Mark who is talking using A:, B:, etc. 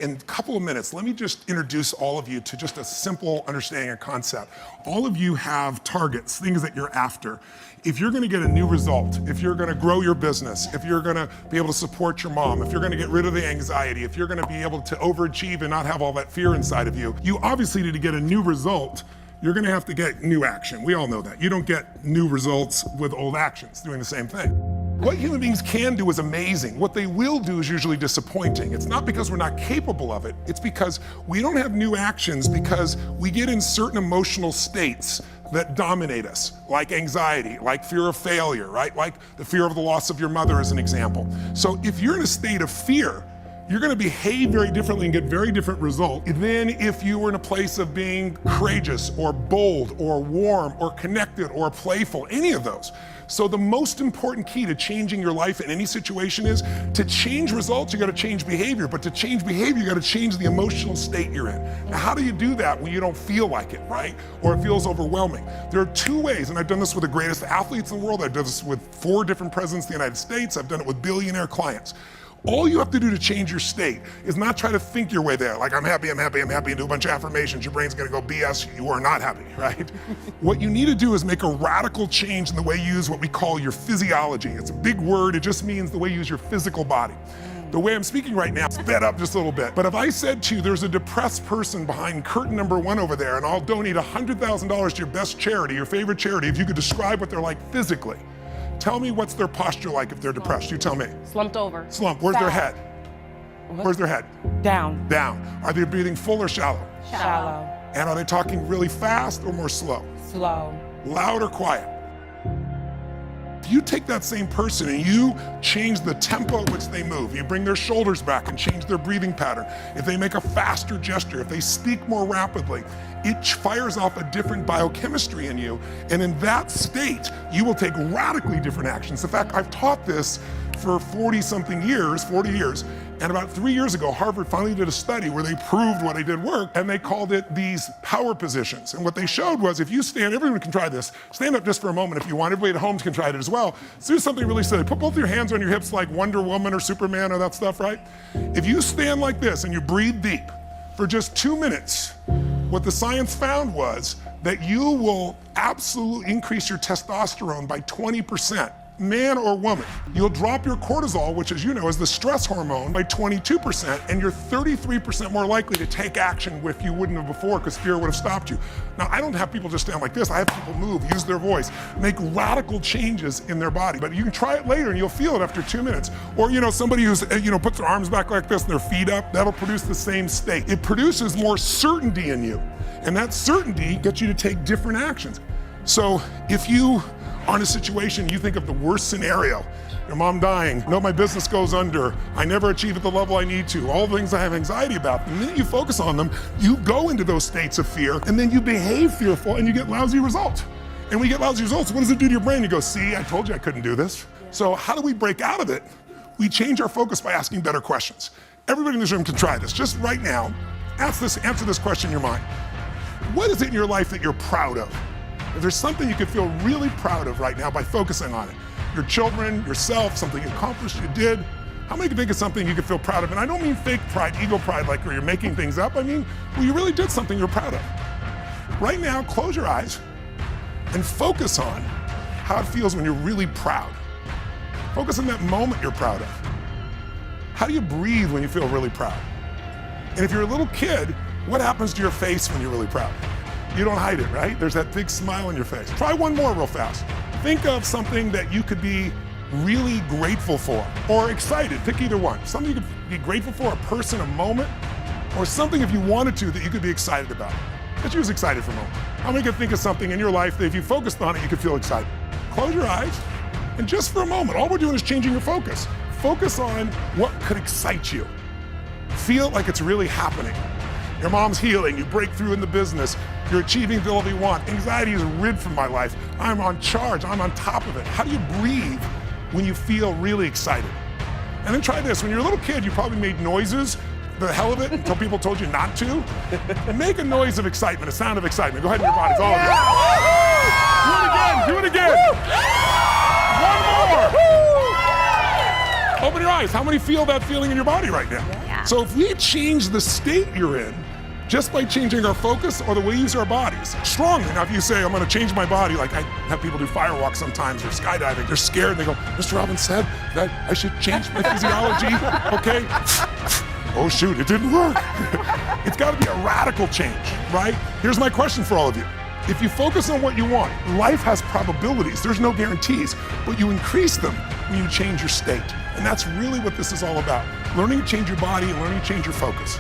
A: In a couple of minutes, let me just introduce all of you to just a simple understanding and concept. All of you have targets, things that you're after. If you're gonna get a new result, if you're gonna grow your business, if you're gonna be able to support your mom, if you're gonna get rid of the anxiety, if you're gonna be able to overachieve and not have all that fear inside of you, you obviously need to get a new result. You're gonna have to get new action. We all know that. You don't get new results with old actions doing the same thing. What human beings can do is amazing. What they will do is usually disappointing. It's not because we're not capable of it. It's because we don't have new actions because we get in certain emotional states that dominate us, like anxiety, like fear of failure, right? Like the fear of the loss of your mother as an example. So if you're in a state of fear, you're gonna behave very differently and get very different results than if you were in a place of being courageous or bold or warm or connected or playful, any of those. So the most important key to changing your life in any situation is to change results, you gotta change behavior, but to change behavior, you gotta change the emotional state you're in. Now, how do you do that when you don't feel like it, right? Or it feels overwhelming? There are two ways, and I've done this with the greatest athletes in the world. I've done this with 4 different presidents of the United States. I've done it with billionaire clients. All you have to do to change your state is not try to think your way there, like I'm happy, I'm happy, I'm happy, and do a bunch of affirmations. Your brain's gonna go BS, you are not happy, right? What you need to do is make a radical change in the way you use what we call your physiology. It's a big word, it just means the way you use your physical body. The way I'm speaking right now, sped up just a little bit. But if I said to you, there's a depressed person behind curtain number 1 over there, and I'll donate $100,000 to your best charity, your favorite charity, if you could describe what they're like physically. Tell me what's their posture like if they're depressed. You tell me.
B: Slumped over.
A: Slump. Where's their head? Where's their head?
B: Down.
A: Down. Are they breathing full or shallow?
B: Shallow.
A: And are they talking really fast or more slow?
B: Slow.
A: Loud or quiet? If you take that same person and you change the tempo at which they move, you bring their shoulders back and change their breathing pattern, if they make a faster gesture, if they speak more rapidly, it fires off a different biochemistry in you. And in that state, you will take radically different actions. In fact, I've taught this for 40 years, and about 3 years ago, Harvard finally did a study where they proved what I did work, and they called it these power positions. And what they showed was if you stand, everyone can try this, stand up just for a moment if you want, everybody at home can try it as well. So do something really silly. Put both your hands on your hips like Wonder Woman or Superman or that stuff, right? If you stand like this and you breathe deep for just 2 minutes, what the science found was that you will absolutely increase your testosterone by 20%. Man or woman. You'll drop your cortisol, which as you know is the stress hormone, by 22%, and you're 33% more likely to take action if you wouldn't have before because fear would have stopped you. Now, I don't have people just stand like this. I have people move, use their voice, make radical changes in their body. But you can try it later and you'll feel it after 2 minutes. Or somebody who's puts their arms back like this and their feet up, that'll produce the same state. It produces more certainty in you. And that certainty gets you to take different actions. So if you are in a situation, you think of the worst scenario, your mom dying, no, my business goes under, I never achieve at the level I need to, all the things I have anxiety about. The minute you focus on them, you go into those states of fear, and then you behave fearful, and you get lousy results. And when you get lousy results, what does it do to your brain? You go, see, I told you I couldn't do this. So how do we break out of it? We change our focus by asking better questions. Everybody in this room can try this. Just right now, answer this question in your mind. What is it in your life that you're proud of? If there's something you could feel really proud of right now by focusing on it, your children, yourself, something you accomplished, you did, how many can think of something you could feel proud of? And I don't mean fake pride, ego pride, like where you're making things up. I mean, well, you really did something you're proud of. Right now, close your eyes and focus on how it feels when you're really proud. Focus on that moment you're proud of. How do you breathe when you feel really proud? And if you're a little kid, what happens to your face when you're really proud? You don't hide it, right? There's that big smile on your face. Try one more real fast. Think of something that you could be really grateful for or excited. Pick either one. Something you could be grateful for, a person, a moment, or something if you wanted to that you could be excited about. Let's use excited for a moment. How many could think of something in your life that if you focused on it, you could feel excited? Close your eyes, and just for a moment, all we're doing is changing your focus. Focus on what could excite you. Feel like it's really happening. Your mom's healing, you break through in the business, you're achieving the level you want. Anxiety is rid from my life. I'm on charge, I'm on top of it. How do you breathe when you feel really excited? And then try this, when you're a little kid, you probably made noises, the hell of it, until people told you not to. Make a noise of excitement, a sound of excitement. Go ahead in your bodies, all of you. Do it again, One more. Open your eyes. How many feel that feeling in your body right now?
C: Yeah.
A: So if we change the state you're in, just by changing our focus or the way we use our bodies strongly. Now, if you say, I'm gonna change my body, like I have people do firewalks sometimes or skydiving, they're scared, they go, Mr. Robbins said that I should change my physiology, okay? Oh shoot, it didn't work. It's gotta be a radical change, right? Here's my question for all of you. If you focus on what you want, life has probabilities, there's no guarantees, but you increase them when you change your state. And that's really what this is all about. Learning to change your body and learning to change your focus.